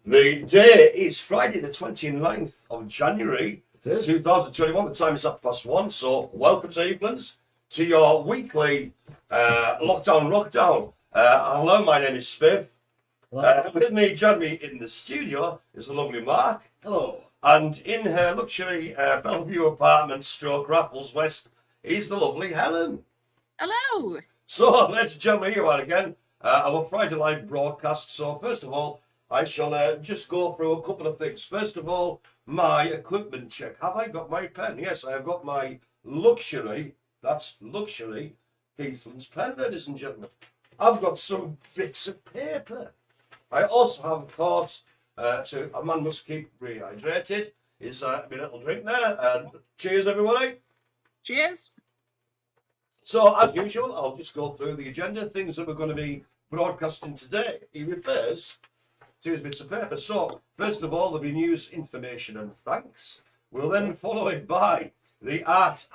The day is Friday the 29th of January It is. 2021. The time is 1:30. So welcome to Heathlands, to your weekly lockdown. Hello, my name is Spiff. With me, joining me in the studio is the lovely Marc. Hello. And in her luxury Bellevue apartment stroke Raffles West is the lovely Helen. Hello. So, ladies and gentlemen, here we are again, our Friday live broadcast. So, first of all, I shall just go through a couple of things. First of all, my equipment check. Have I got my pen? Yes, I have got my luxury, that's luxury, Heathlands pen, ladies and gentlemen. I've got some bits of paper. I also have, of course, a man must keep rehydrated. Is my little drink there. And cheers, everybody. Cheers. So, as usual, I'll just go through the agenda, things that we're going to be broadcasting today. He refers to his bits of paper. So, first of all, there'll be news, information, and thanks. We'll then follow it by the art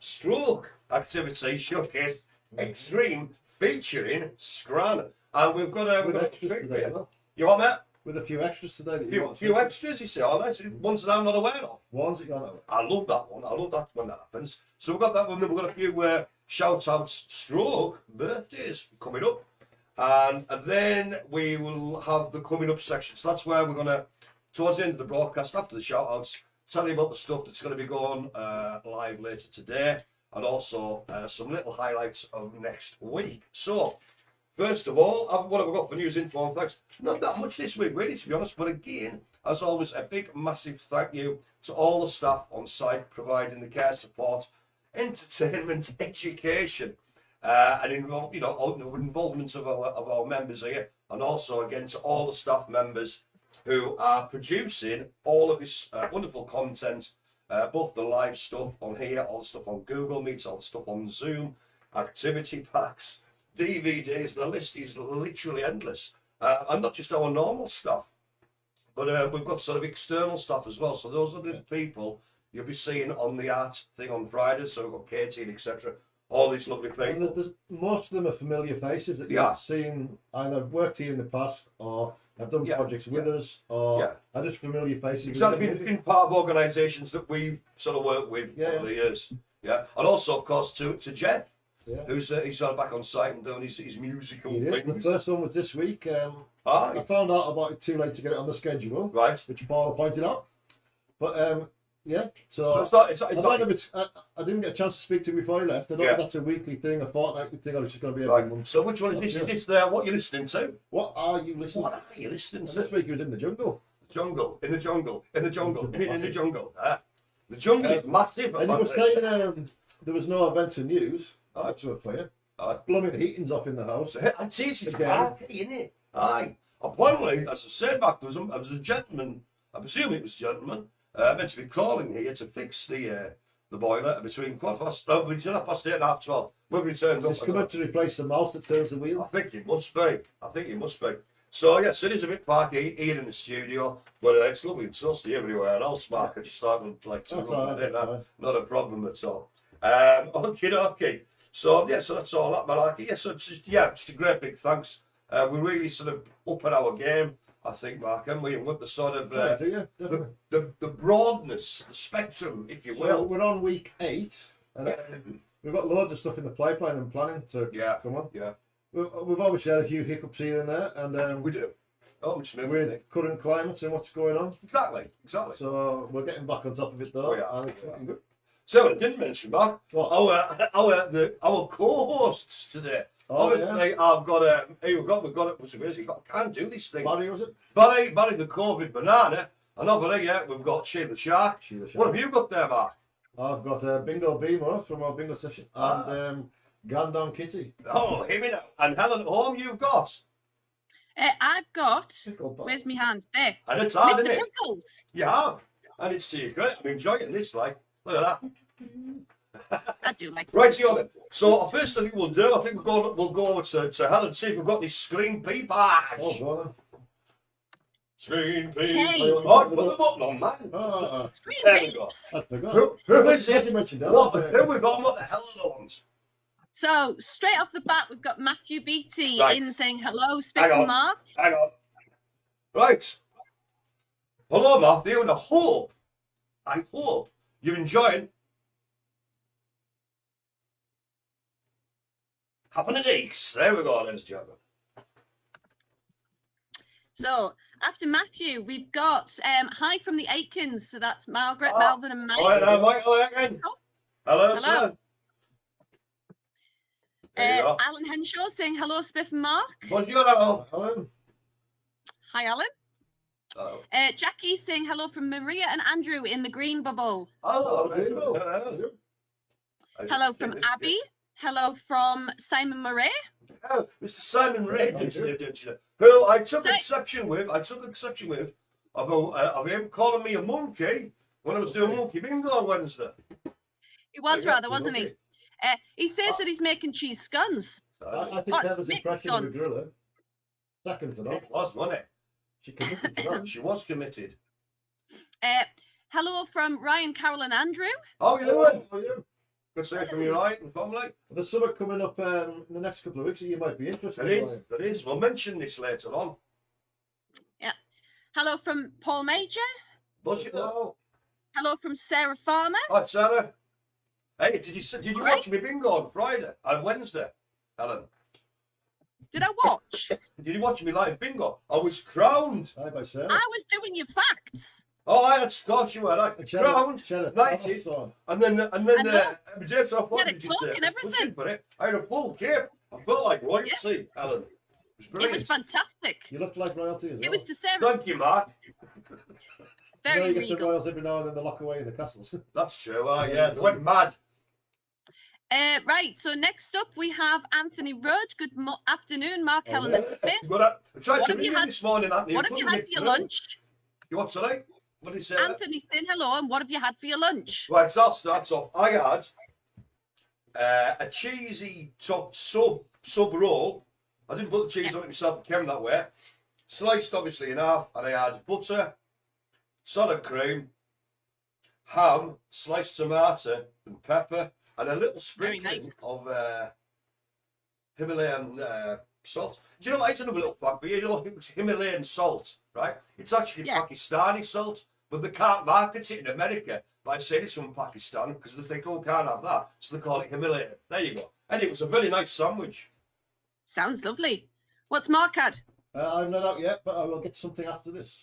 stroke activity showcase extreme featuring Scran. And we've got a treat for you. You want that? With a few extras today. A few extras, you see, all right. Ones that I'm not aware of. Ones that you're not aware of. I love that one. I love that when that happens. So we've got that one. Then we've got a few shout outs, stroke birthdays coming up. And then we will have the coming up section. So that's where we're going to, towards the end of the broadcast, after the shout outs, tell you about the stuff that's going to be going live later today. And also some little highlights of next week. So, first of all, what have we got for news, info, and thanks? Not that much this week, really, to be honest. But again, as always, a big, massive thank you to all the staff on site providing the care support, entertainment, education, and involvement of our members here, and also again to all the staff members who are producing all of this wonderful content, both the live stuff on here, all the stuff on Google Meets, all the stuff on Zoom, activity packs, DVDs. The list is literally endless, and not just our normal stuff, but we've got sort of external stuff as well. So those are the people you'll be seeing on the art thing on Friday. So we've got Katie and etc. All these lovely people. And most of them are familiar faces that you've seen, either worked here in the past or have done projects with us, or are just familiar faces. Exactly, been part of organisations that we've sort of worked with over the years. Yeah, and also of course to Jeff. Yeah. Who's he's sort of back on site and doing his musical things. The first one was this week. I found out about it too late to get it on the schedule, right? Which Paul pointed out. But so I didn't get a chance to speak to him before he left. I don't know if that's a weekly thing, a fortnightly thing, or it's just going to be every month. So which one is this? It's there. What are you listening to? What are you listening to? This week he was in the jungle. In the jungle. The jungle is massive. And he was saying there was no events and news. That's a player. Blooming heating's off in the house. And see, it's parky, isn't it? Aye. Apparently, as I said back, there was a gentleman, I presume it was a gentleman, meant to be calling here to fix the boiler between 8:30 and 12:30. Whether he turns up. He's coming to replace the mouse that turns the wheel. I think it must be. So, yes, it is a bit parky here in the studio, but it's lovely and dusty everywhere else, Mark. I just started like to not a problem at all. Okay. So that's all that malarkey. Just a great big thanks. We really sort of up at our game, I think, Mark, and with the sort of the broadness, the spectrum, if you will. We're on week 8, and we've got loads of stuff in the pipeline and planning to come on. Yeah. We've obviously had a few hiccups here and there, and we do. With current climates and what's going on. Exactly. So we're getting back on top of it though. And it's looking good. So what I didn't mention, Mark, our co-hosts today. Obviously, I've got we've got it. I can't do this thing. Barry, was it? Barry the COVID banana. And over there, we've got She the Shark. What have you got there, Mark? I've got Bingo Beamer from our bingo session and Gandon Kitty. Oh, hear me now. And Helen at home, you've got? I've got. Where's my hand? There. And it's hard, Mr. isn't it? Pickles. You have. And it's to your credit. I'm enjoying this, like. Look at that. I do like it. Right, so first thing we'll do, I think we'll go over to Helen and see if we've got this screen peepage. Oh, go on. Screen peep. Hey. Oh, put the button on, man. Screen peeps. Who is it? Who we got and what the hell are those? So, straight off the bat, we've got Matthew Beatty in saying hello, Spiff and Mark. Hang on. Right. Hello, Matthew, and I hope you're enjoying having a Deeks. There we go, ladies and gentlemen. So, after Matthew, we've got hi from the Aikens. So that's Margaret, Melvin, and Mike. Hello, Michael Aiken. Hello, sir. Alan Henshaw saying hello, Spiff and Mark. Bonjour, Alan. Hi, Alan. Hello. Jackie saying hello from Maria and Andrew in the green bubble. Hello. Hello from Abby. Hello from Simon Murray. Oh, Mr. Simon Ray, who I took exception with about him calling me a monkey when I was doing monkey bingo on Wednesday. He was rather, wasn't he? He says that he's making cheese scones. I think Heather's impression of the driller. Second to that. It was, wasn't it? She committed to that. She was committed. Hello from Ryan, Carol, and Andrew. How are you doing? How are you? Good to hear from you, right, and family. There's something coming up in the next couple of weeks that you might be interested in. There is. We'll mention this later on. Yeah. Hello from Paul Major. Hello. Hello from Sarah Farmer. Hi, Sarah. Hey, did you watch me bingo on Friday and Wednesday, Helen? Did I watch? Did you watch me live bingo? I was crowned. Hi, by Sarah. I was doing your facts. Oh, I had scotch, you were. I crowned, knighted, and then Dave said, I thought you just pushing for it. I had a full cape. I felt like royalty, Alan. It was fantastic. You looked like royalty as well. It was to Sarah's. Thank you, Mark. Very you get regal. the royals every now and then they lock away in the castles. That's true. Yeah, they went mad. Right, so next up we have Anthony Rudd. Good afternoon, Marc Helen and Spiff. I tried to ring you this morning, Anthony. What have you had for your lunch? You what, sorry? What did he say? Anthony saying hello, and what have you had for your lunch? Right, so I'll start off. I had a cheesy topped sub roll. I didn't put the cheese on it myself, it came that way. Sliced obviously in half, and I had butter, salad cream, ham, sliced tomato and pepper, and a little sprinkling of Himalayan salt. Do you know what? It's another little fact for you. You know, it was Himalayan salt, right? It's actually Pakistani salt, but they can't market it in America by saying it's from Pakistan because they think, oh, we can't have that. So they call it Himalayan. There you go. And it was a very nice sandwich. Sounds lovely. What's Mark had? I've not out yet, but I will get something after this.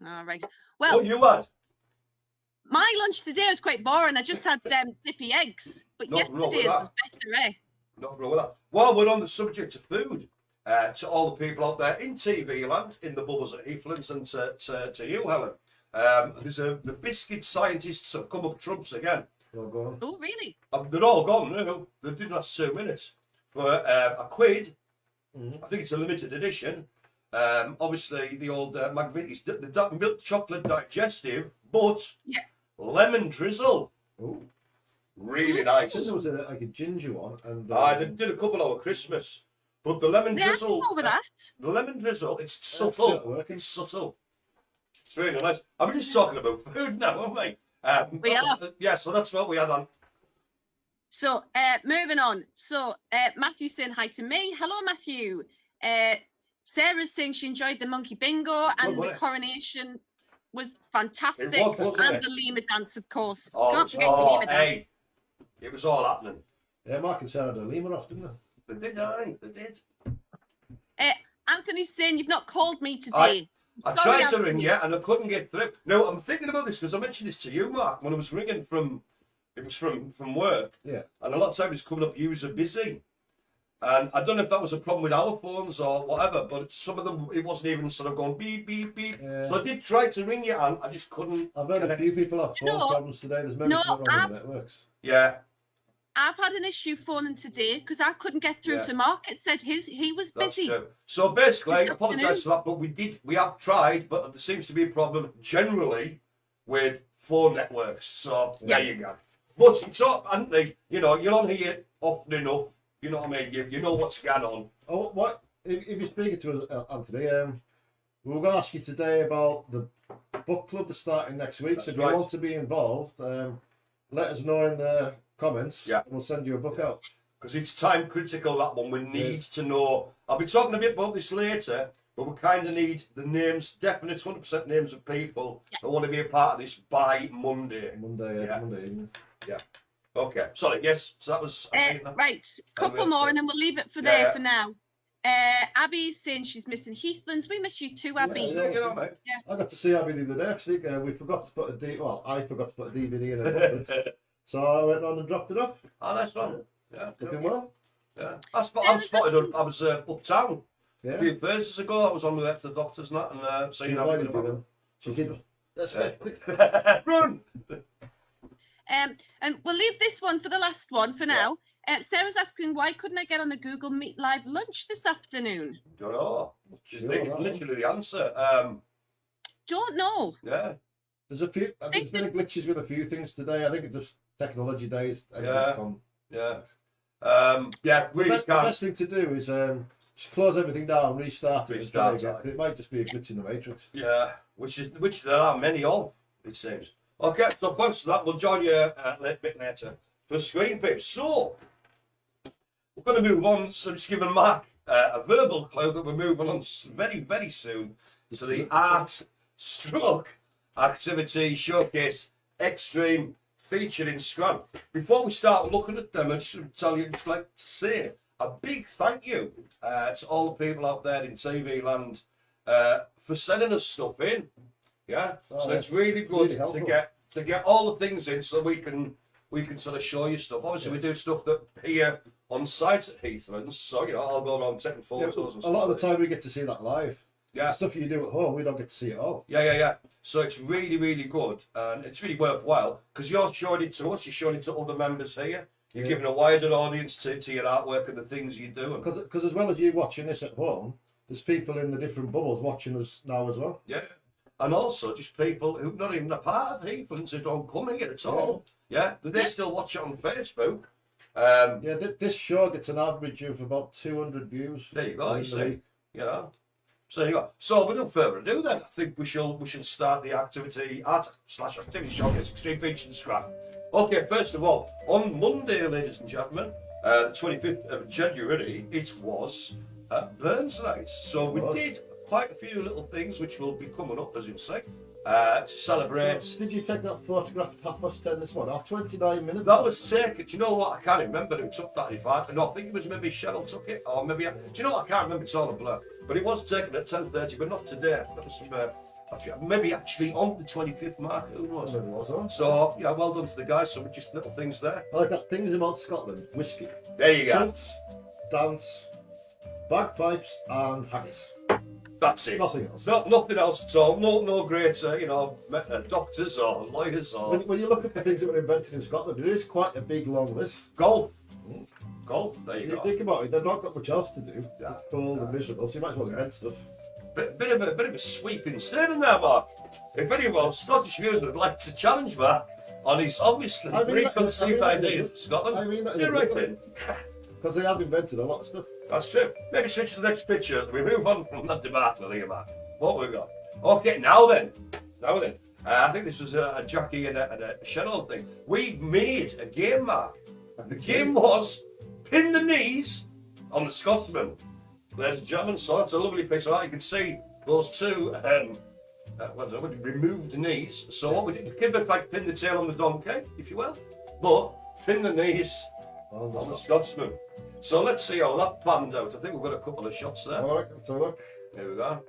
All right. Well, what you had? My lunch today was quite boring. I just had dippy eggs. But yesterday's was better, eh? Not wrong with that. While we're on the subject of food, to all the people out there in TV land, in the bubbles at Heathlands, and to you, Helen, the biscuit scientists have come up trumps again. They're all gone. Oh, really? They're all gone now. They didn't last 2 minutes. For a quid, I think it's a limited edition. Obviously, the old McVitie's, the milk chocolate digestive, but lemon drizzle. Ooh. Really nice. There was like a ginger one, and I did a couple over Christmas, but the lemon drizzle. Over that. The lemon drizzle, it's subtle. It's subtle. It's really nice. I'm just talking about food now, aren't we? We are. Yeah, so that's what we had on. So, moving on. So, Matthew's saying hi to me. Hello, Matthew. Sarah's saying she enjoyed the monkey bingo and the coronation was fantastic. It was, and the Lima dance, of course. Can't forget the Lima dance. It was all happening. Yeah, Mark and Sarah had a Lima off, didn't they? They did, aye. They did. Anthony's saying you've not called me today. I tried to ring you and I couldn't get through. No, I'm thinking about this because I mentioned this to you, Mark, when I was ringing from... It was from work. Yeah. And a lot of times it's coming up user busy. And I don't know if that was a problem with our phones or whatever, but some of them, it wasn't even sort of going beep, beep, beep. Yeah. So I did try to ring you and I just couldn't. I've heard a few people have phone problems today. There's maybe something wrong with the networks. Yeah. I've had an issue phoning today because I couldn't get through to Mark. It said he was busy. That's true. So basically, I apologise for that, but we have tried, but there seems to be a problem generally with phone networks. So there you go. But it's up, Anthony. You know, you're on here often enough. You know what I mean? You know what's going on. Oh, what? If you're speaking to us, Anthony, we were going to ask you today about the book club that's starting next week. So if you want to be involved, let us know in the comments. Yeah. And we'll send you a book out. Because it's time critical, that one. We need to know. I'll be talking a bit about this later. but we kind of need the names, definite 100% names of people that want to be a part of this by Monday. Monday evening. Yeah. Okay. Sorry. Yes. So that was. Right. Couple more, and then we'll leave it for there for now. Abby's saying she's missing Heathlands. We miss you too, Abby. Yeah, you know, mate. Yeah. I got to see Abby the other day. Actually, we forgot to put I forgot to put a DVD in a booklet, so I went on and dropped it off. Oh, nice one. Yeah. Looking well. Yeah. I spotted. I was uptown Yeah. a few Thursdays ago. I was on the way to the doctor's and that, and She seeing invited me then. She did. Let's quick. Run. And we'll leave this one for the last one for now. Sarah's asking, why couldn't I get on the Google Meet live lunch this afternoon? Don't know. Just literally the answer. Don't know. Yeah. There's a few. There's been glitches with a few things today. I think it's just technology days. Yeah. The best thing to do is just close everything down, restart it. It might just be a glitch in the matrix. Yeah, which there are many of, it seems. Okay, so thanks for that. We'll join you a bit later for Screen Pips. So we're going to move on. So just giving Mark a verbal clue that we're moving on very, very soon to the art stroke activity showcase extreme featuring Scrum. Before we start looking at them, I just want to tell you, just like to say a big thank you to all the people out there in TV land for sending us stuff in. Yeah, so it's really good to get all the things in so we can sort of show you stuff. Obviously, we do stuff that here on site at Heathlands, so I'll go around taking photos and stuff. A lot of the time we get to see that live. Yeah, the stuff you do at home, we don't get to see it all. Yeah. So it's really, really good, and it's really worthwhile because you're showing it to us, you're showing it to other members here. You're giving a wider audience to your artwork and the things you do. Because as well as you watching this at home, there's people in the different bubbles watching us now as well. Yeah. And also just people who not even a part of Heathlands who don't come here at all. Yeah. They still watch it on Facebook. This show gets an average of about 200 views. There you go, you see. So you go. So without further ado then, I think we shall start the activity art/activity showcase extreme feature and scrap. Okay, first of all, on Monday, ladies and gentlemen, the 25th of January, it was Burns Night. So we did quite a few little things which will be coming up, as you'll see, to celebrate. Did you take that photograph at 10:30 this morning? 29 minutes? That was taken. Do you know what? I can't remember who took that. I think it was maybe Cheryl took it, or maybe. Do you know what? I can't remember. It's all a blur. But it was taken at 10:30, but not today. That was some. Maybe actually on the 25th mark. Who knows? So yeah, well done to the guys. Some just little things there. I like that. Things about Scotland: whiskey. There you go. Kilts, dance, bagpipes, and haggis. That's it. Nothing else. Nothing else at all. No great, doctors or lawyers or. When you look at the things that were invented in Scotland, there is quite a big long list. Golf. There you go. Think about it. They've not got much else to do. Yeah. Cold and miserable. So you might as well invent stuff. Bit of a sweeping statement there, Mark. If anyone Scottish viewers would like to challenge Mark on his obviously preconceived idea of Scotland, do right in. Because they have invented a lot of stuff. That's true. Maybe switch to the next picture as we move on from that debacle here, Mark. What we got? Okay, now then. I think this was a Jackie and a Cheryl thing. We made a game, Mark. The game was pin the knees on the Scotsman. Ladies and gentlemen, so that's a lovely piece of art. You can see those two removed knees. So what we did, give it like pin the tail on the donkey, if you will, but pin the knees on the Scotsman. So let's see how that panned out. I think we've got a couple of shots there. All right, let's have a look. Here we go.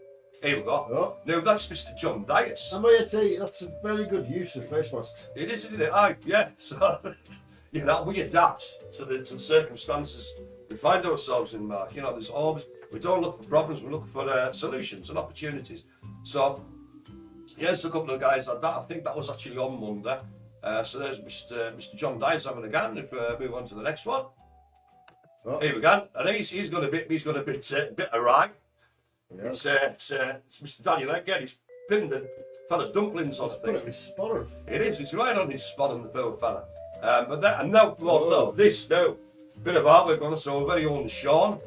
Oh. Now that's Mr. John Dias. I might tell you, that's a very good use of face masks. It is, isn't it? Yeah. So we adapt to the circumstances we find ourselves in, Mark. There's always, we don't look for problems, we look for solutions and opportunities. So here's a couple of guys like that. I think that was actually on Monday. So there's Mr. John Dias having a go. If we move on to the next one. Oh. Here we go. I think he's got a bit awry. Yeah. It's Mr. Daniel again. He's pinned the fella's dumplings on. Put it in his spotter. It is. It's right on his spot on the poor fella. This bit of artwork on it. So our very own Sean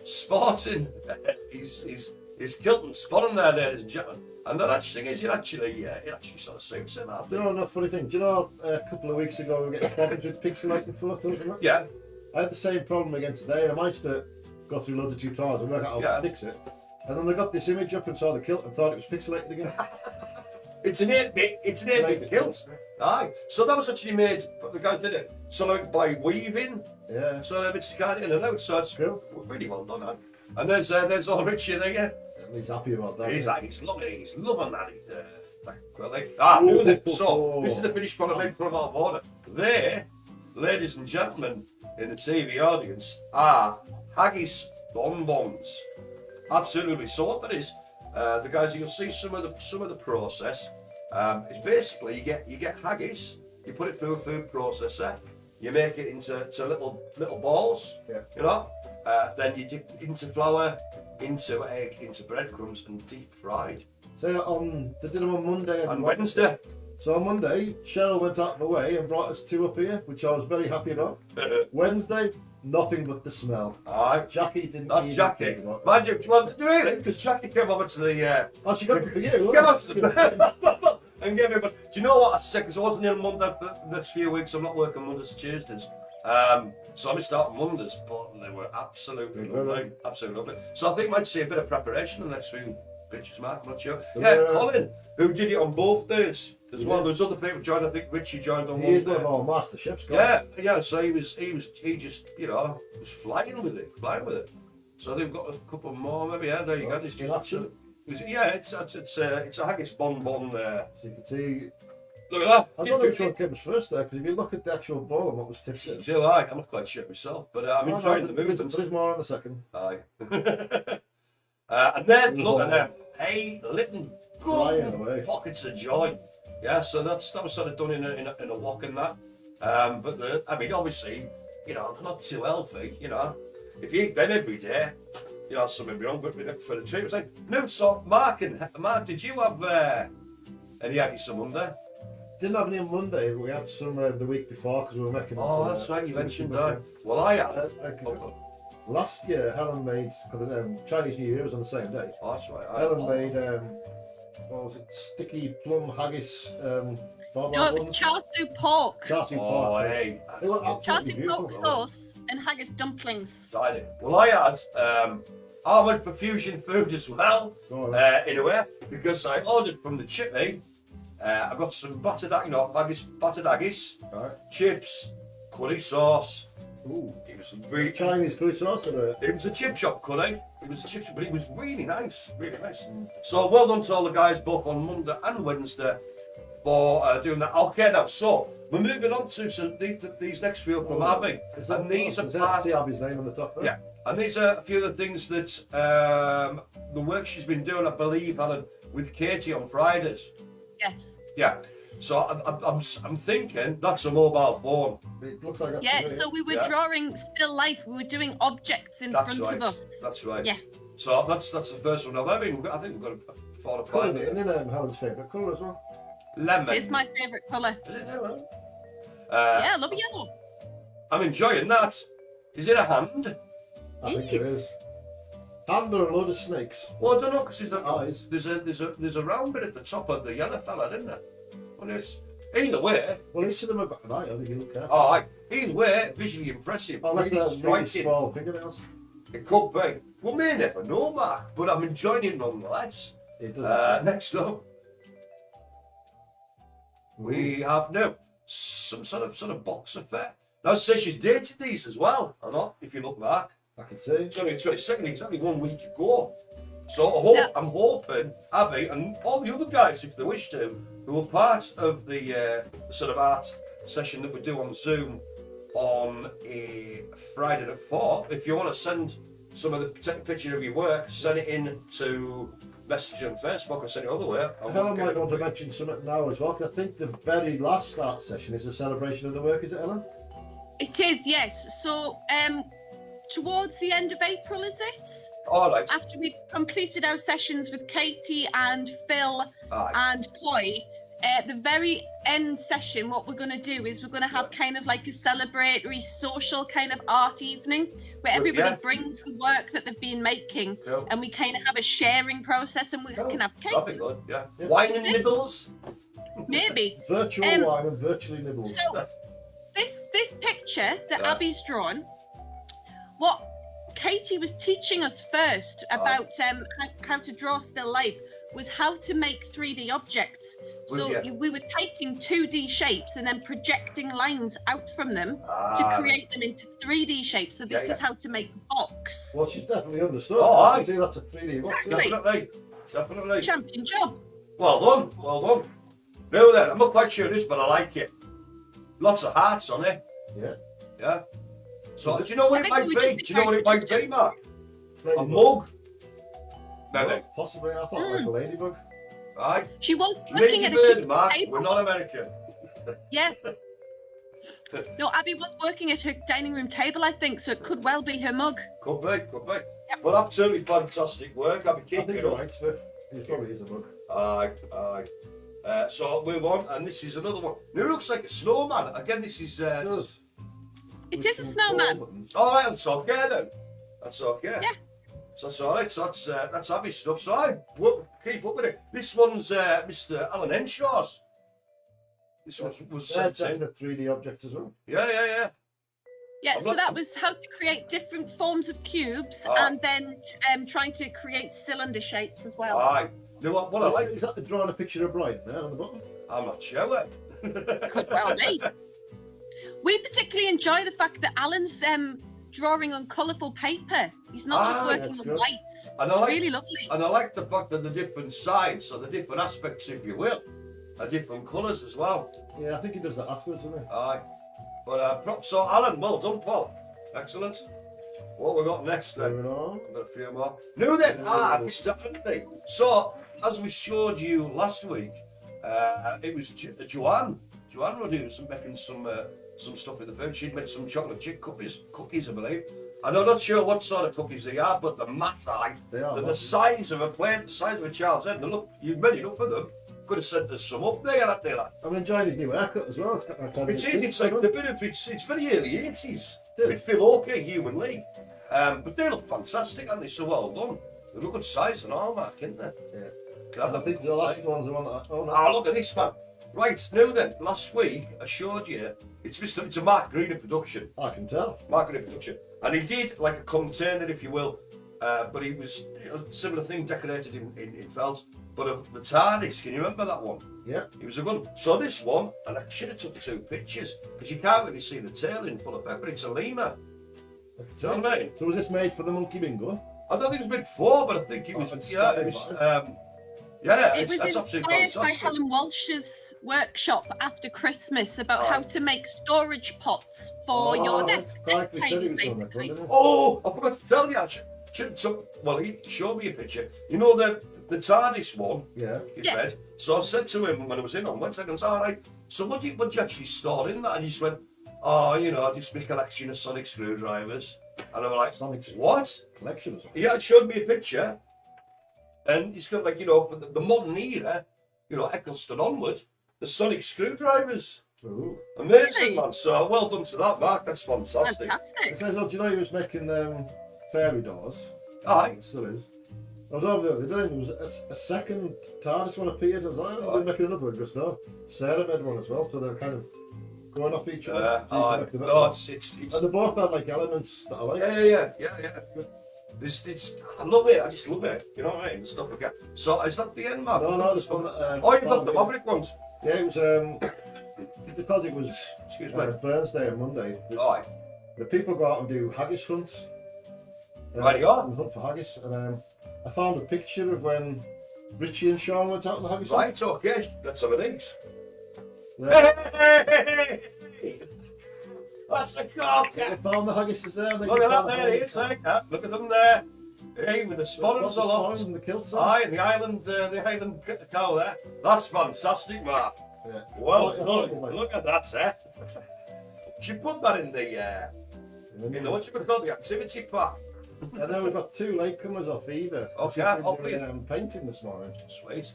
sporting his kilt and spot on there, ladies and gentlemen. And the nice thing is, it actually sort of suits him. No funny thing. Do you know a couple of weeks ago we were getting problems with pixelating photos and that? Yeah. I had the same problem again today. I managed to go through loads of tutorials and work out how to fix it. And then I got this image up and saw the kilt and thought it was pixelated again. It's an 8-bit, it's an 8-bit kilt. Aye. So that was actually made, but the guys did it. So like by weaving. Yeah. So it's got in and out. So it's Cool. really well done. Aye. And there's all Richie there. He's happy about that. He's loving that. Doing it. So this is the finished product made from our order. There, ladies and gentlemen in the TV audience, are haggis bonbons. Absolutely. So what that is, the guys, you'll see some of the process. It's basically you get haggis, you put it through a food processor, you make it into little balls. Yeah. You know, then you dip into flour, into egg, into breadcrumbs, and deep fried. So they did them on Monday And Wednesday. So on Monday, Cheryl went out of her way and brought us 2 up here, which I was very happy about. Wednesday, nothing but the smell. Aye. Jackie didn't Not even Jackie. think about it. Mind you, well, really, because Jackie came over to the. Oh, she got it for you. Came over to the. And gave me. But do you know what I said? Because I wasn't in Monday for the next few weeks. I'm not working Mondays and Tuesdays. So I missed out on Mondays, but they were absolutely lovely. Absolutely lovely. So I think I might see a bit of preparation in the next few pictures, Mark. I'm not sure. Yeah, Colin, who did it on both days as well. There's other people joined. I think Richie joined on one He's day. one of our master chefs. Guys. Yeah. So he just was flying with it. So they've got a couple more maybe. Yeah, there you go. It's it's a haggis bonbon. So you can see. Look at that. I don't know which one came first there, because if you look at the actual ball and what was tipped in. Do I? I'm not quite sure myself, but I'm enjoying the movement. There's more on the second. Aye. And then look at them. Hey, little good pockets of joy. Yeah, so that was sort of done in a wok and that. But obviously, they're not too healthy. If you eat them every day, something wrong. But for the treat, it's like no. So Mark, did you have any haggis on Monday? Didn't have any on Monday, but we had some the week before because we were making. Oh, that's right. You mentioned that. Well, I had. Last year, Helen made, because Chinese New Year was on the same day. Oh, that's right. Helen made, what was it, sticky plum haggis. No, it was char siu pork. Char siu pork. Oh, hey. They were Char absolutely siu beautiful. pork sauce and haggis dumplings. Exciting. Well, I had. I went for fusion food as well, in a way, because I ordered from the chippy. I got some battered haggis, Right. chips, curry sauce. Ooh. It was really Chinese curry sauce or It was a chip shop curry. It was a chip shop, but it was really nice, really nice. So well done to all the guys both on Monday and Wednesday for doing that. Okay, now so we're moving on to these next few from Abby, and these are part. See Abby's name on the top there? Yeah, and these are a few of the things that the work she's been doing, I believe, Alan, with Katie on Fridays. Yes. Yeah. So I'm thinking that's a mobile phone. It looks like that. Yeah, so we were drawing still life. We were doing objects in front of us. That's right. Yeah. So that's the first one. I think we've got a 4 or 5. Colour it, and then Helen's favourite colour as well. Lemon. It's my favourite colour. Is it now? Yeah, I love yellow. I'm enjoying that. Is it a hand? I think it is. Hand or a load of snakes? Well, I don't know, because Eyes. there's a round bit at the top of the yellow fella, isn't there? Well, it's either way. Well, each of them have got an eye on if you look carefully. Oh, aye. Either way, visually impressive. Unless they're really striking. small fingernails. It could be. We may never know, Mark, but I'm enjoying it nonetheless. It does. Next up, we have now some sort of box affair. Now, say she's dated these as well, or not? If you look, Mark. I can see. It's only 22nd, exactly 1 week ago. So I'm hoping Abby and all the other guys, if they wish to, who are part of the sort of art session that we do on Zoom on a Friday at 4, if you want to send some of the take a picture of your work, send it in to message on Facebook or send it other way. Helen might want to mention something now as well, because I think the very last art session is a celebration of the work, is it, Helen? It is, yes. So, towards the end of April, is it? All right. After we've completed our sessions with Katie and Phil and Poi, the very end session, what we're going to do is we're going to have kind of like a celebratory social kind of art evening where everybody brings the work that they've been making and we kind of have a sharing process and we can have cake. That'd be good, yeah. Wine and nibbles? Maybe. Virtual wine and virtually nibbles. So, this picture that Abby's drawn, what Katie was teaching us first about how to draw still life, was how to make 3D objects. So we were taking 2D shapes and then projecting lines out from them to create them into 3D shapes. So this is how to make a box. Well, she's definitely understood. Oh, I can see that's a 3D box. Exactly. Definitely. Champion job. Well done. Now then, I'm not quite sure this, but I like it. Lots of hearts on it. Yeah. So, do you know what it might be? Do you know what it might be, Mark? A mug. Maybe. Possibly, I thought like a ladybug. Right. She was looking at a Ladybird, Mark. table. We're not American. Yeah. No, Abby was working at her dining room table, I think, so it could well be her mug. Could be. Yep. But absolutely fantastic work. I'll be keeping I think it you're up. right, Spiff. It probably is a mug. Aye. So I'll move on, and this is another one. Now it looks like a snowman. Again, this is. It is a snowman. All right, that's okay then. That's okay. Yeah. So that's all right. So that's Abby's stuff. So I keep up with it. This one's Mr. Alan Henshaw's. This one was sent in. a 3D object as well. Yeah. Yeah, so that was how to create different forms of cubes and then trying to create cylinder shapes as well. Aye. You know what I like? Is that the drawing a picture of Brighton there on the bottom? I'm not sure. Could well be. We particularly enjoy the fact that Alan's drawing on colourful paper. He's not just working on white. It's really lovely. And I like the fact that the different sides, so the different aspects, if you will, are different colours as well. Yeah, I think he does that afterwards, doesn't he? Aye. But so Alan, well done, Paul. Excellent. What we got next then? Moving on. I've got a few more. Now then, Mr. Anthony. So, as we showed you last week, it was Joanne. Joanne was making some stuff with the food. She'd made some chocolate chip cookies, I believe. And I'm not sure what sort of cookies they are, but the matter, they're the size of a plate, the size of a child's head. They look, you've made enough of them. Could have sent us some up there, hadn't they, lad? I'm enjoying his new haircut as well. It's like the bit of it's very early 80s. With Phil Oakey, Human League. But they look fantastic, aren't they? So well done. They look good size and all, Mark, isn't they? Yeah. I think the last one's the one that. Look at this, man. Right, now then, last week I showed you, it's a Mark Greener production. I can tell. Mark Greener production. And he did like a container, if you will, but he was similar thing decorated in felt, but of the TARDIS. Can you remember that one? Yeah. It was a gun. So this one, and I should have took 2 pictures, because you can't really see the tail in full effect, but it's a lemur. I can Do you know what I mean? So was this made for the Monkey Bingo? I don't think it was made 4, but I think it was, It was inspired by Helen Walsh's workshop after Christmas about how to make storage pots for your desk tables, basically. Oh, I forgot to tell you, actually. Well, he showed me a picture. You know the TARDIS one? Yeah. He's red. So I said to him when I was in on Wednesday, I goes, all right, so what do you actually store in that? And he just went, just my collection of sonic screwdrivers. And I'm like, what? Collection or something? He had showed me a picture. And he's got, like, for the modern era, Eccleston onward, the sonic screwdrivers. Ooh. Amazing, man. So well done to that, Mark. That's fantastic. It says, do you know he was making fairy doors? Aye. It still is. I was over the other day and there was a second TARDIS one appeared. I was like, we're making another one just now. Sarah made one as well, so they're kind of going off each other. It's and they both had like elements that I like. Yeah. I love it. I just love it. You know what I mean? The stuff we get. So is that the end, Mark? No, this one. You've got the Maverick ones. Yeah, it was because it was Burns Day on Monday. The people go out and do haggis hunts. Right, you are. And hunt for haggis, and I found a picture of when Richie and Sean went out on the haggis hunt. Right, okay. Let's have a things. Yeah. Hey! That's a cock! They found the haggises there. Look at that there, it's like that. Look at them there. Hey, with the spotters aloft. And the kilts on. Aye, the Highland cow there. That's fantastic, Mark. Yeah. Well done. Look at that, eh? Should put that in the what you call the activity pack. And then we've got 2 latecomers off either. Okay, I'll be painting this morning. Sweet.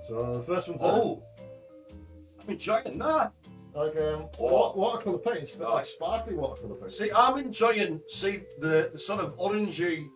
So the first one's I'm enjoying that. Like watercolour paint, it's a bit like sparkly watercolour paint. See, I'm enjoying the sort of orangey,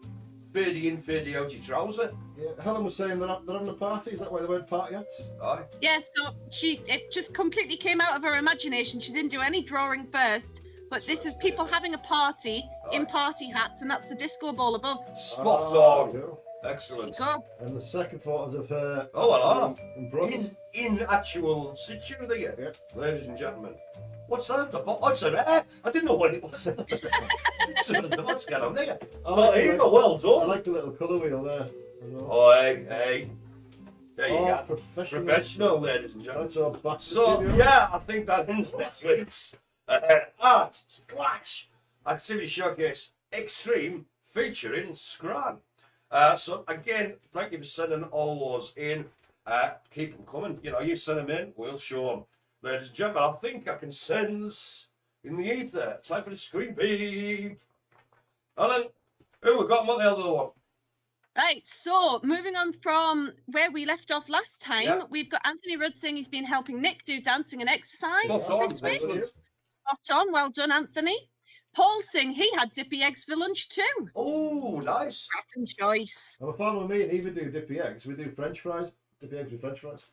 fadey in, fadey outy trouser. Yeah, Helen was saying they're having a party. Is that why they wearing party hats? Aye. Yes, so it just completely came out of her imagination. She didn't do any drawing first, But this is people having a party in party hats, and that's the disco ball above. Spot on. Yeah. Excellent. Go. And the second photos of her. Oh, hello. In Brussels. In actual situ there, Yeah. ladies and gentlemen. What's that? Oh, it's a rare. I didn't know what it was. What's going on there? Oh, here you go. Well I done. like the little colour wheel there. Oh, hey. There you go. Professional. Professional, ladies and gentlemen. Right, so back to So, the studio. yeah, I think that ends this week's Art Splash Activity Showcase Extreme featuring Scran. So, again, thank you for sending all those in. Keep them coming. You know, you send them in, we'll show them. Ladies and gentlemen, I think I can sense in the ether. Time for the screen beep. Alan, who we got? What the other one? Right, so moving on from where we left off last time, Yeah. we've got Anthony Rudd saying he's been helping Nick do dancing and exercise Spot on, this week. excellent. Spot on, well done, Anthony. Paul saying he had dippy eggs for lunch too. Oh, nice. Second choice. I'm a fan with me and Eva do dippy eggs. We do French fries. Dippy eggs with French fries.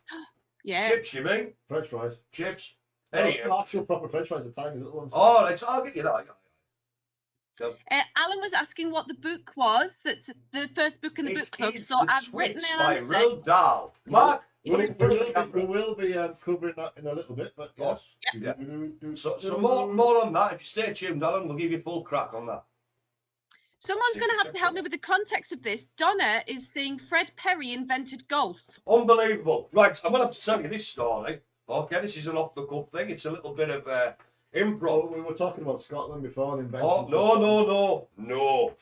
Yeah. Chips, you mean? French fries. Chips. No, Hey. actual proper French fries, the tiny little ones. Oh, I'll get you that. Alan was asking what the book was. That's the first book in the book club. So The I've written Twits an by answer. Roald Dahl. Mark, We put it in the will camera. be covering that in a little bit, but Oh, yes. yeah. So more on that. If you stay tuned, Alan, we'll give you full crack on that. Someone's going to have to help me with the context of this. Donna is saying Fred Perry invented golf. Unbelievable. Right, I'm going to have to tell you this story. Okay, this is an off-the-cuff thing. It's a little bit of improv. We were talking about Scotland before the invention. Oh, no.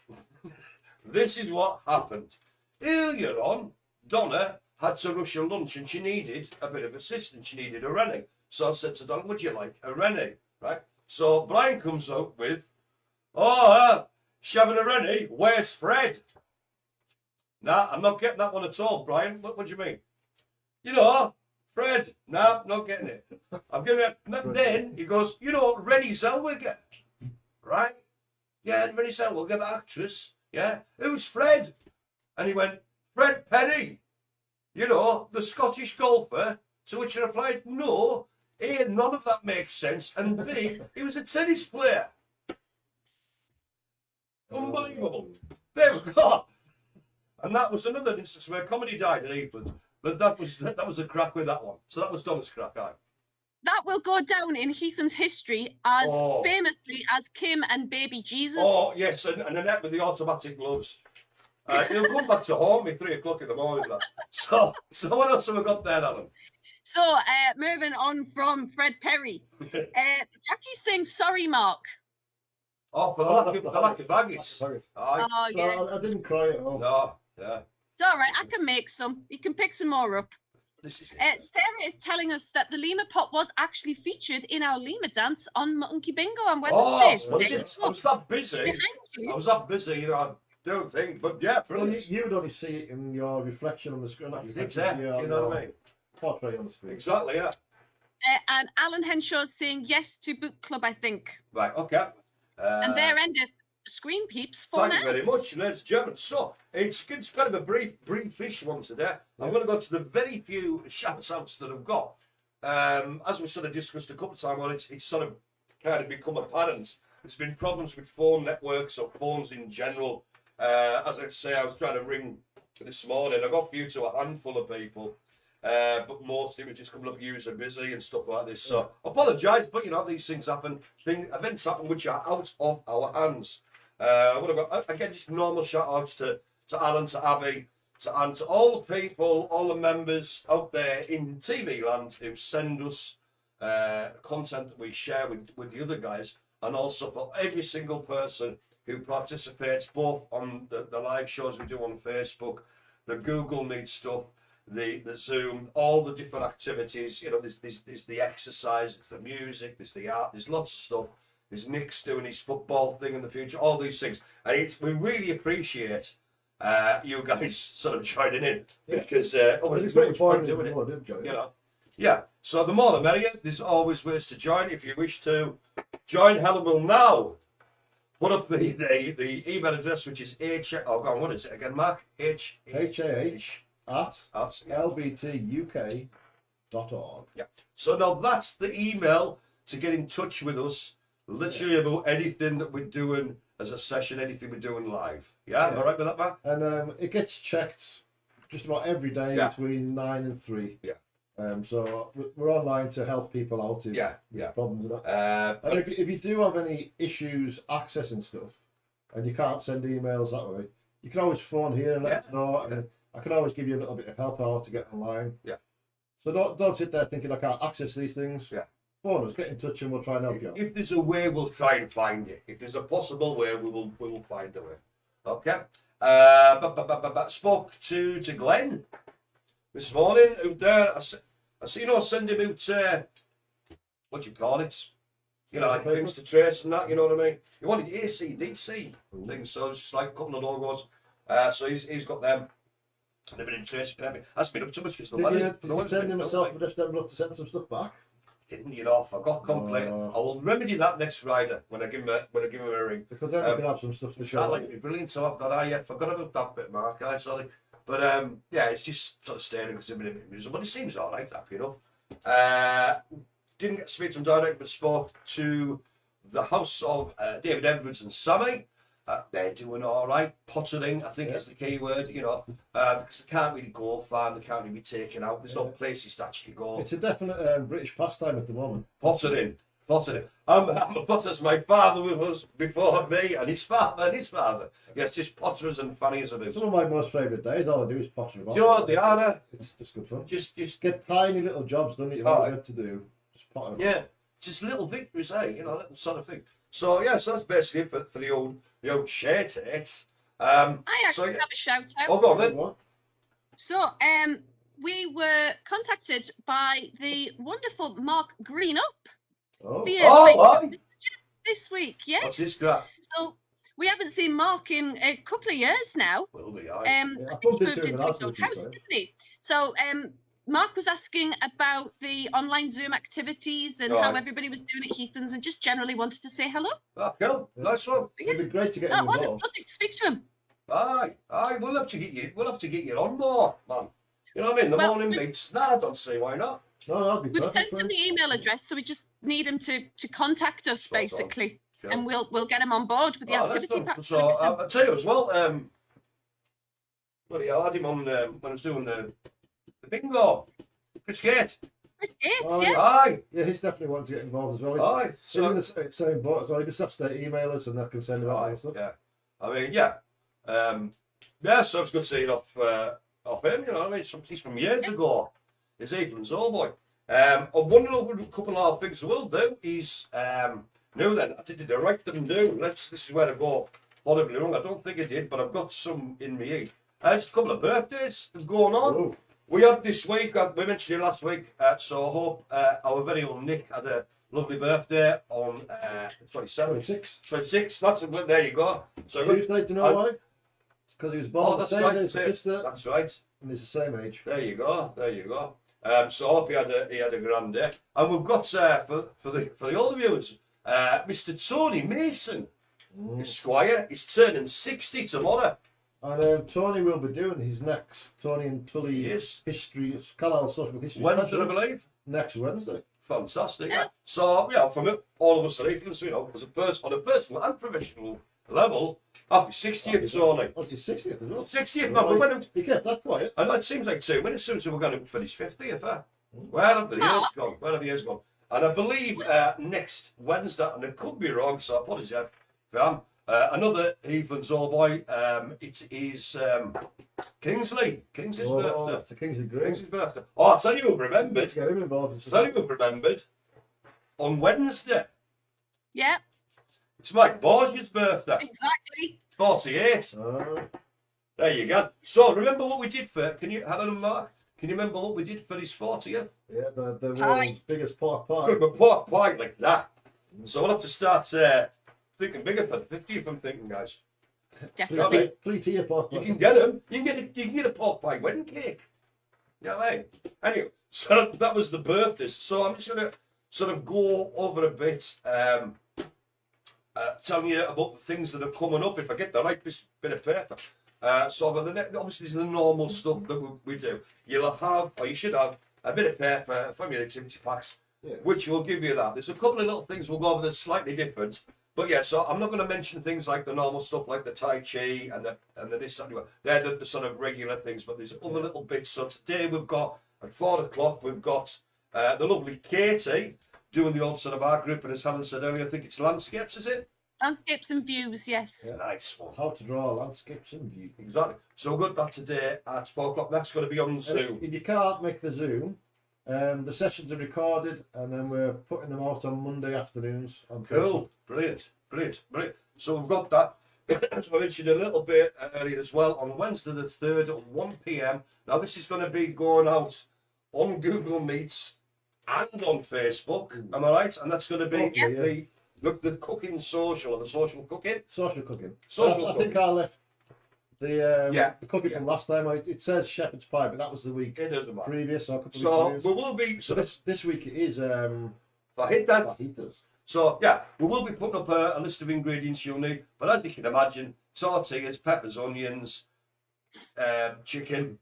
This is what happened. Earlier on, Donna had to rush her lunch and she needed a bit of assistance. She needed a rennie. So I said to Donna, would you like a rennie? Right? So Brian comes up with, she's having a rennie. Where's Fred? Nah, I'm not getting that one at all, Brian. What do you mean? You know, Fred. Nah, not getting it. I'm giving it. Then he goes, you know, Rennie Zellweger. Right? Yeah, Rennie Zellweger, the actress. Yeah. Who's Fred? And he went, Fred Perry. You know, the Scottish golfer. To which I replied, no, A, none of that makes sense. And B, he was a tennis player. Unbelievable. There we go. And that was another instance where comedy died in Heathlands. But that was a crack with that one. So that was Donna's crack, aye. That will go down in Heathlands history as Oh. famously as Kim and Baby Jesus. Oh, yes, and Annette with the automatic gloves. He'll come back to haunt me 3 o'clock in the morning. Lad. So what else have we got there, Alan? So, moving on from Fred Perry. Jackie's saying, sorry, Mark. Oh, for the lack of baggies. Sorry. Aye. Oh, yeah. So I didn't cry at all. No, yeah. It's all right. I can make some. You can pick some more up. This is Sarah is telling us that the Lima Pop was actually featured in our Lima dance on Monkey Bingo on Wednesday. I was that busy. Behind you. I was that busy, you know, I don't think. But yeah, Well, brilliant. you would only see it in your reflection on the screen. It's there, you know what I mean? Portrait on the screen. Exactly, yeah. And Alan Henshaw's saying yes to book club, I think. Right, okay. And there ended Screen Peeps for Thank now. you very much, ladies and gentlemen. So, it's kind of a brief-ish one today. I'm going to go to the very few shout-outs that I've got. As we sort of discussed a couple of times, well, it's sort of kind of become apparent. There's been problems with phone networks or phones in general. As I say, I was trying to ring this morning. I got through to a handful of people. But mostly it was just coming up user busy and stuff like this. So, apologise, but you know, these things happen. Events happen which are out of our hands. What I've got, again, just normal shout outs to Alan, to Abby, to Anne, to all the people, all the members out there in TV land who send us content that we share with the other guys, and also for every single person who participates both on the live shows we do on Facebook, the Google Meet stuff, the Zoom, all the different activities. You know, there's the exercise, there's the music, there's the art, there's lots of stuff. There's Nick's doing his football thing in the future, all these things. And we really appreciate you guys sort of joining in, because there's not much point doing it. You know, yeah. So the more the merrier. There's always ways to join if you wish to join. Helen will now put up the email address, which is what is it again, Mark? HAH@lbtuk.org. Yeah. So now that's the email to get in touch with us Literally about anything that we're doing as a session, anything we're doing live. Yeah, all right with that, Mark? And it gets checked just about every day between 9 and 3. Yeah. So we're online to help people out with problems with that. And if you do have any issues accessing stuff and you can't send emails that way, you can always phone here and let us know, and I can always give you a little bit of help out to get online. Yeah. So don't sit there thinking I can't access these things. Yeah. Phone us, get in touch, and we'll try and help you out. If there's a way, we'll try and find it. If there's a possible way, we will find a way. Okay. Spoke to Glenn this morning. Out there, I see send him out. What do you call it? You know, like things to trace and that. You know what I mean? He wanted ACDC things, so it's just like a couple of logos. So he's got them. And they've been in trace. That's been up too much because the weather. Did you send him myself and just to send some stuff back? Didn't, you know? I got complaint. I will remedy that next Friday when I give him a ring. Because then we can have some stuff to show. Like, it'd be brilliant to have that. I forgot about that bit, Mark. I'm sorry, but yeah, it's just sort of staring because it's been a bit amusing. But it seems all right, happy enough. Didn't get to speak to him direct, but spoke to the house of David Edwards and Sammy. They're doing all right. Pottering, I think, is the key word, you know, because they can't really go far, they can't really be taken out. There's no places to actually go. It's a definite British pastime at the moment. Pottering. I'm a potters. My father was before me, and his father, Yes, just potterers and fannies about. Some of my most favourite days, all I do is potter about. Do you know what they are? It's just good fun. Just get tiny little jobs done that you don't have to do. Just potter about. Yeah, just little victories, you know, that sort of thing. So yeah, so that's basically it for the old share tates. I actually have a shout out. Oh, go on then. So we were contacted by the wonderful Mark Greenup via this week. Yes. What's this crap? So we haven't seen Mark in a couple of years now. Will be, I think he moved into his own house, didn't he? So Mark was asking about the online Zoom activities and how everybody was doing at Heathlands, and just generally wanted to say hello. Oh, cool. Nice one. It'd be great to get him involved. Lovely to speak to him. Aye, we'll have to get you on more, man. You know what I mean? The morning meets. Nah, I don't see why not. No, that'd be We've sent him the email address, so we just need him to contact us basically, and we'll get him on board with the activity pack. So I'll tell you as well. Bloody hell, I had him on when I was doing the bingo. Chris Gates. Yes. Aye. Yeah, he's definitely wanting to get involved as well. Aye. So in the same boat as well. He just has to email us and I can send him out and stuff. Yeah. I mean, yeah. So it's good seeing off him, you know what I mean? He's from years ago. He's Heathlands, old boy. I'm wondering over a couple of things I will do. He's now then, I did the right thing to do. This is where I go horribly wrong. I don't think I did, but I've got some in me. Just a couple of birthdays going on. Oh. We had this week, we mentioned it last week, so I hope our very own Nick had a lovely birthday on the 27th. 26th, that's it, there you go. So Tuesday, do you know why? Because he was born the same day as his sister. That's right. And he's the same age. There you go. So I hope he had a grand day. And we've got for the older viewers, Mr. Tony Mason, Esquire, is turning 60 tomorrow. And Tony will be doing his next Tony and Tully history, Carlisle social history. Wednesday, I believe. Next Wednesday. Fantastic. Yeah. So yeah, from it, all of us at Heathlands, you know, on a personal and professional level, happy 60th, Tony. Oh, it's 60th as well. 60th, man. We went out. He kept that quiet. And it seems like 2 minutes soon, so we're going to finish 50th. Where have the years gone? And I believe next Wednesday, and I could be wrong, so I apologise if I am. Another Heathlands old boy, it is Kingsley's birthday. It's a Kingsley Green. Kingsley's birthday. Oh, I'll tell you who remembered. Let's get him involved. On Wednesday. Yeah. It's Mike Borges' birthday. Exactly. 48. There you go. So remember what we did for, Helen and Mark? Can you remember what we did for his 40th? Yeah, the world's biggest pork pie. Could be pork pie like that. So we'll have to start thinking bigger for the 50th, I'm thinking, guys. Definitely. 3-tier pork pie. You can get them. You can get a pork pie wedding cake. You know what I mean? Anyway, so that was the birthdays. So I'm just going to sort of go over a bit, telling you about the things that are coming up, if I get the right bit of paper. So for the next, obviously this is the normal stuff that we do. You'll have, or you should have, a bit of paper from your activity packs. which will give you that. There's a couple of little things we'll go over that's slightly different. But yeah, so I'm not going to mention things like the normal stuff like the Tai Chi and the this and that. They're the sort of regular things, but there's other little bits. So today we've got, at 4 o'clock, we've got the lovely Katie doing the old sort of art group, and as Helen said earlier, I think it's landscapes, is it? Landscapes and views, yes. Yeah. Nice one. How to draw landscapes and view. Exactly. So we've got that today at 4 o'clock. That's going to be on Zoom. If you can't make the Zoom, the sessions are recorded, and then we're putting them out on Monday afternoons. On Cool. Brilliant. So we've got that. As I mentioned a little bit earlier as well, on Wednesday the 3rd at 1 p.m. Now this is going to be going out on Google Meets and on Facebook. Am I right? And that's going to be the cooking social, or the social cooking. Social cooking. Social I cooking. think I left the cooking Yeah. from last time. It says shepherd's pie, but that was the week It doesn't matter. previous, or a couple So of weeks we previous. will be. So this week it is fajitas. fajitas. So yeah, we will be putting up a list of ingredients you'll need. But as you can imagine, tortillas, peppers, onions, chicken,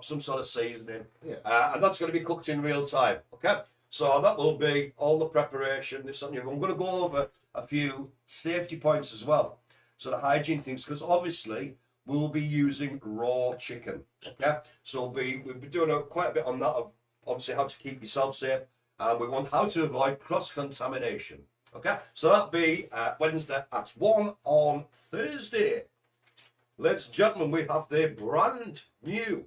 some sort of seasoning. Yeah. And that's going to be cooked in real time. Okay. So that will be all the preparation, this and the other. I'm going to go over a few safety points as well. So the hygiene things, because obviously we'll be using raw chicken. Okay. So we'll be doing quite a bit on that of obviously how to keep yourself safe. And we want how to avoid cross-contamination. Okay, so that'll be Wednesday at 1 on Thursday. Ladies and gentlemen, we have the brand new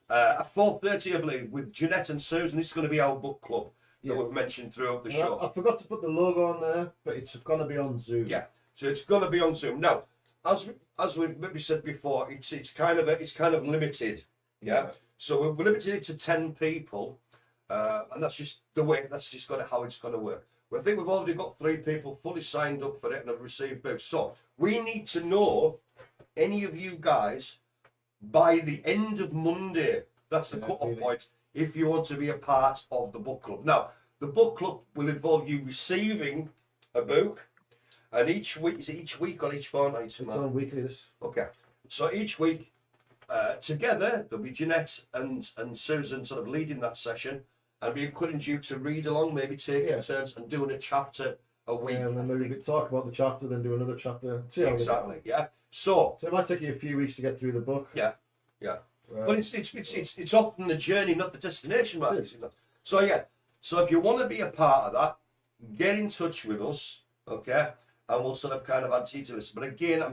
at 4:30, I believe, with Jeanette and Susan. This is going to be our book club that we've mentioned throughout the show. I forgot to put the logo on there, but it's going to be on Zoom. Yeah, so it's going to be on Zoom. Now, as we've maybe said before, it's kind of limited. Yeah, so we're limited it to 10 people. And that's just how it's going to work. I think we've already got 3 people fully signed up for it and have received books. So we need to know any of you guys by the end of Monday. That's the cut-off point if you want to be a part of the book club. Now, the book club will involve you receiving a book, and each week, is it each week or each fortnight? It's on weekly. This. Okay. So each week, together, there'll be Jeanette and Susan sort of leading that session. And we encourage you to read along, maybe taking turns and doing a chapter a week. And then maybe talk about the chapter, then do another chapter. Exactly, yeah. So it might take you a few weeks to get through the book. Yeah. But it's often the journey, not the destination, Mark. So yeah. So if you want to be a part of that, get in touch with us, okay? And we'll sort of kind of add to your list. But again,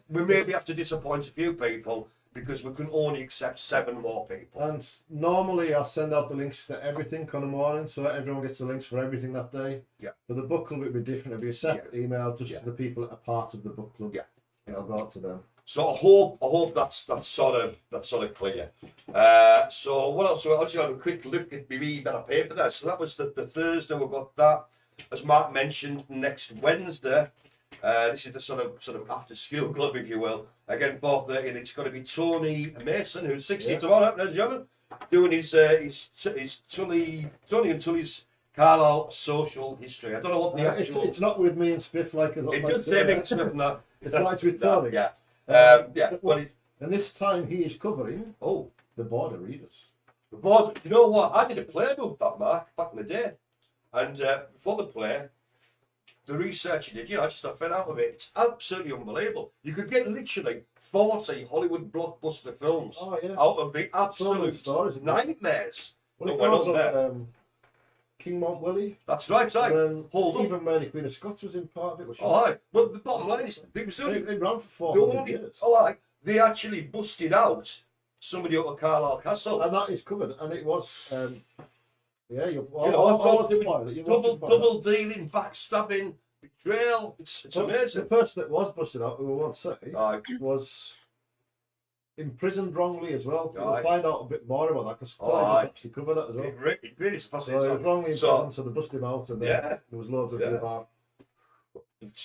we maybe have to disappoint a few people, because we can only accept 7 more people. And normally I'll send out the links to everything on the morning, so that everyone gets the links for everything that day. Yeah. For the book club, it'll be different. It'll be a separate email just to the people that are part of the book club. Yeah. And I'll go out to them. So I hope that's sort of clear. So what else? So I'll just have a quick look at my bit of paper there. So that was the Thursday. We've got that. As Mark mentioned, next Wednesday. This is the sort of after school club, if you will. Again, 4:30, and it's going to be Tony Mason, who's 60 tomorrow, ladies and gentlemen, doing his Tony and Tully's Carlisle social history. I don't know what the actual. It's not with me and Spiff like a lot. It does say Big Smith and that. It's like with Tony. Yeah. And this time he is covering the Border Readers. The board. You know what? I did a playbook that, Mark, back in the day, and for the play. The research you did, I just fell out of it. It's absolutely unbelievable. You could get literally 40 Hollywood blockbuster films out of the absolute nightmares. Well, it goes on King Mont Willie. That's right, Hold up. Even Mary Queen of Scots was in part of it. But the bottom line is, it ran for 400 years. They actually busted out somebody out of Carlisle Castle. And that is covered. And it was... double dealing, backstabbing, betrayal. It's amazing. The person that was busted out, who I won't say, was imprisoned wrongly as well. We'll find out a bit more about that, because Clive actually covered that as well. It really is fascinating. So he was wrongly imprisoned, so they busted him out, and there was loads of about.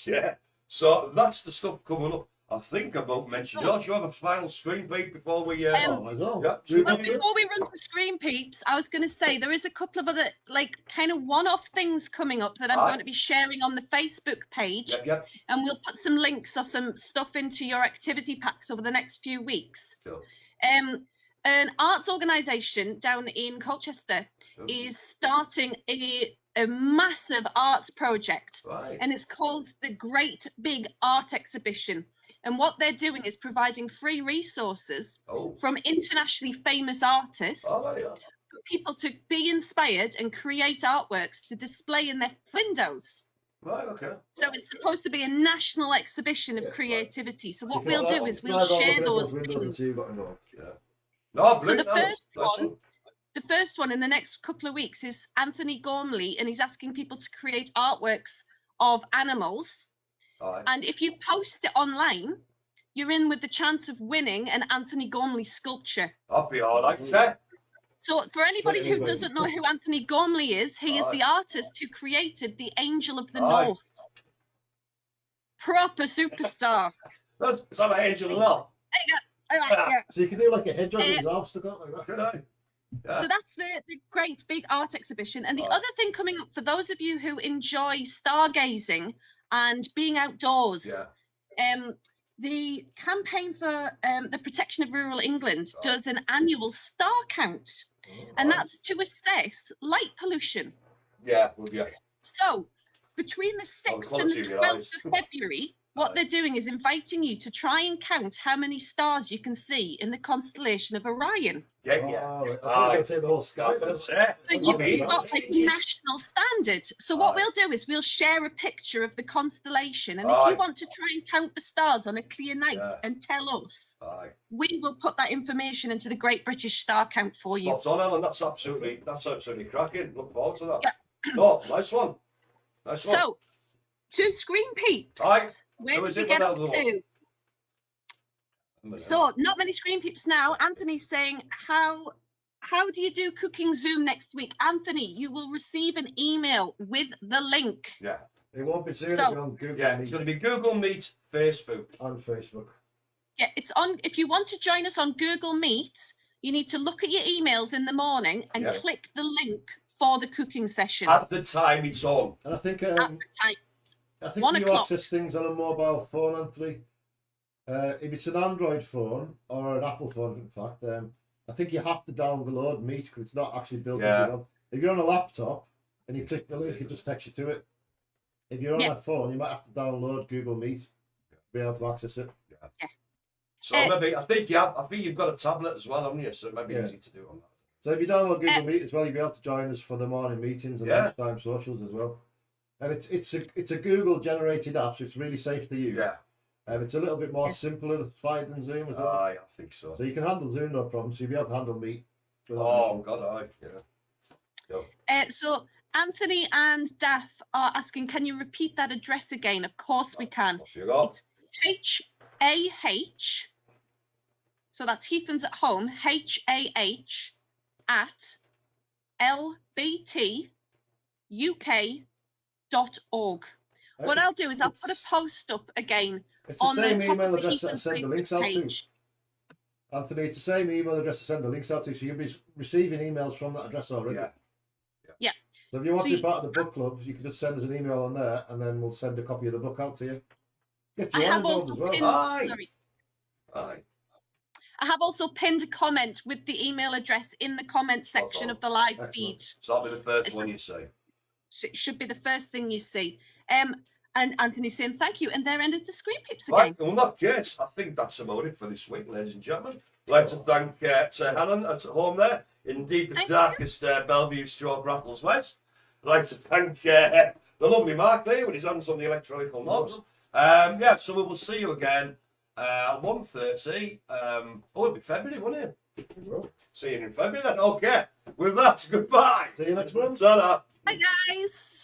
Yeah. So that's the stuff coming up. I think about mentioning. George, you have a final screen peek before we. Before we run to screen peeps, I was going to say there is a couple of other kind of one-off things coming up that I'm going to be sharing on the Facebook page, and we'll put some links or some stuff into your activity packs over the next few weeks. Sure. An arts organisation down in Colchester is starting a a massive arts project, Right. and it's called the Great Big Art Exhibition. And what they're doing is providing free resources Oh. from internationally famous artists Oh, right, yeah. for people to be inspired and create artworks to display in their windows. Right, okay. So it's supposed to be a national exhibition of Yeah, creativity. So You what can we'll drive- do is we'll drive all share over those windows and things. see what involved. Yeah. No, So brilliant. the first one in the next couple of weeks is Anthony Gormley, and he's asking people to create artworks of animals. Aye. And if you post it online, you're in with the chance of winning an Anthony Gormley sculpture. I'll be all right, sir. So for anybody Straight who away. doesn't know who Anthony Gormley is, he is Aye. the artist who created the Angel of the Aye. North. Proper superstar. It's an angel of love. Yeah. So you can do like a hedgehog with his arms stuck out like that. Good eye. Yeah. So that's the Great Big Art Exhibition. And the Right. other thing coming up for those of you who enjoy stargazing and being outdoors, the campaign for the protection of rural England Right. does an annual star count, and Right. that's to assess light pollution. Yeah, well, yeah. So between the 6th and quality the of your 12th eyes. of February, what Right. they're doing is inviting you to try and count how many stars you can see in the constellation of Orion. Yeah, yeah. Oh, right. I Aye. was say the whole sky. That's it. So Oh, you've yeah. got like national standard. So what Aye. we'll do is we'll share a picture of the constellation, and if Aye. you want to try and count the stars on a clear night Yeah. and tell us, Aye. we will put that information into the Great British Star Count for you. Spot on, Ellen. That's absolutely cracking. Look forward to that. Yeah. No, nice one. Nice one. So, to Screen Peeps, Aye. where Who did is we it? get What up other to? So, not many Screen Peeps now. Anthony's saying, how do you do Cooking Zoom next week? Anthony, you will receive an email with the link. Yeah. It won't be soon. So- It'll be on Google Yeah, Meet it's going to be Google Meet, Facebook. and Facebook. Yeah, it's on. If you want to join us on Google Meet, you need to look at your emails in the morning and Yeah. click the link for the cooking session At the time it's on. And I think at the time. I 1 you o'clock. access things on a mobile phone, Anthony. If it's an Android phone or an Apple phone, in fact, I think you have to download Meet because it's not actually built Yeah. into one. If you're on a laptop and you click the link, it just takes you to it. If you're on Yeah. a phone, you might have to download Google Meet to be able to access it. So maybe I think you've got a tablet as well, haven't you? So it might be Yeah. easy to do on that. So if you download Google Meet as well, you'll be able to join us for the morning meetings and Yeah. lunchtime socials as well. And it's a Google generated app, so it's really safe to use. Yeah. And it's a little bit more simplified than Zoom as well. Aye, I think so. So you can handle Zoom no problem. So you'll be able to handle Meet. without Oh issue. God, aye. Yeah. So Anthony and Daff are asking, can you repeat that address again? Of course we can. Off you go. It's HAH. So that's Heathlands at Home. HAH at lbtuk.org. What I'll do is I'll put a post up again It's the on the same top email of the address that I Heathlands send the links Facebook out to. page. Anthony, it's the same email address to send the links out to, so you'll be receiving emails from that address already. Yeah. Yeah. So if you want So to be part of the book club, you can just send us an email on there, and then we'll send a copy of the book out to you. Get I you have involved also as well. pinned, Aye. sorry, Aye. I have also pinned a comment with the email address in the comment Spot section on. of the live Excellent. feed. So that'll be the first It's one you say. So it should be the first thing you see. And Anthony's saying thank you, and there ended the Screen Peeps again. Right, well, in that case, I think that's about it for this week, ladies and gentlemen. I'd like to thank Sir Helen at home there, in deepest, Thank you. darkest Bellevue stroke Rattles West. I'd like to thank the lovely Mark there with his hands on the electrical knobs. Yeah, so we will see you again at 1:30. It'll be February, won't it? Well, See you in February then. Okay, with that, goodbye. see you next month. Ta-da. Bye, guys.